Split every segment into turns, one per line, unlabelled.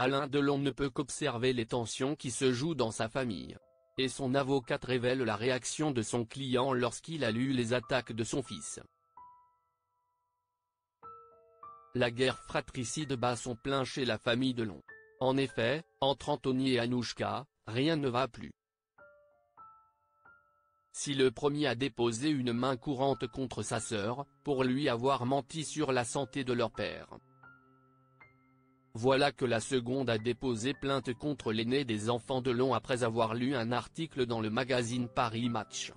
Alain Delon ne peut qu'observer les tensions qui se jouent dans sa famille. Et son avocate révèle la réaction de son client lorsqu'il a lu les attaques de son fils. La guerre fratricide bat son plein chez la famille Delon. En effet, entre Anthony et Anouchka, rien ne va plus. Si le premier a déposé une main courante contre sa sœur, pour lui avoir menti sur la santé de leur père, voilà que la seconde a déposé plainte contre l'aîné des enfants Delon après avoir lu un article dans le magazine Paris Match.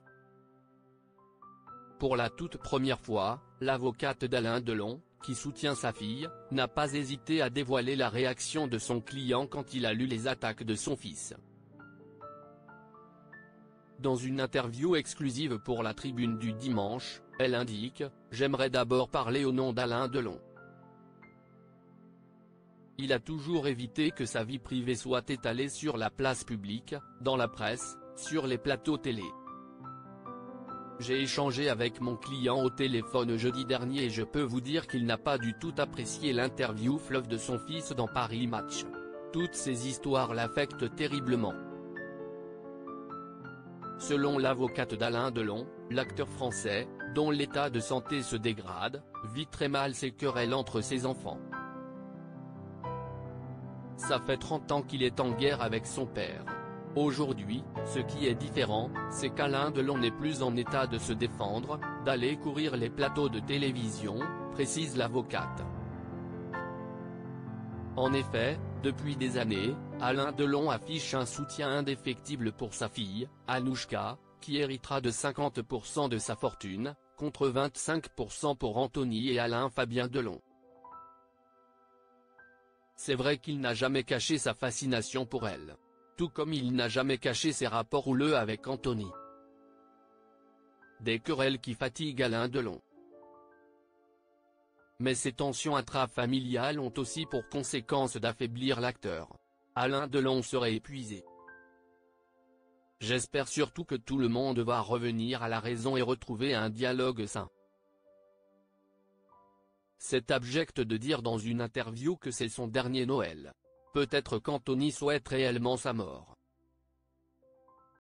Pour la toute première fois, l'avocate d'Alain Delon, qui soutient sa fille, n'a pas hésité à dévoiler la réaction de son client quand il a lu les attaques de son fils. Dans une interview exclusive pour la Tribune du dimanche, elle indique « J'aimerais d'abord parler au nom d'Alain Delon. Il a toujours évité que sa vie privée soit étalée sur la place publique, dans la presse, sur les plateaux télé. J'ai échangé avec mon client au téléphone jeudi dernier et je peux vous dire qu'il n'a pas du tout apprécié l'interview fleuve de son fils dans Paris Match. Toutes ces histoires l'affectent terriblement. » Selon l'avocate d'Alain Delon, l'acteur français, dont l'état de santé se dégrade, vit très mal ces querelles entre ses enfants. Ça fait 30 ans qu'il est en guerre avec son père. Aujourd'hui, ce qui est différent, c'est qu'Alain Delon n'est plus en état de se défendre, d'aller courir les plateaux de télévision, précise l'avocate. En effet, depuis des années, Alain Delon affiche un soutien indéfectible pour sa fille, Anouchka, qui héritera de 50% de sa fortune, contre 25% pour Anthony et Alain Fabien Delon. C'est vrai qu'il n'a jamais caché sa fascination pour elle. Tout comme il n'a jamais caché ses rapports houleux avec Anthony. Des querelles qui fatiguent Alain Delon. Mais ces tensions intrafamiliales ont aussi pour conséquence d'affaiblir l'acteur. Alain Delon serait épuisé. J'espère surtout que tout le monde va revenir à la raison et retrouver un dialogue sain. C'est abject de dire dans une interview que c'est son dernier Noël. Peut-être qu'Anthony souhaite réellement sa mort.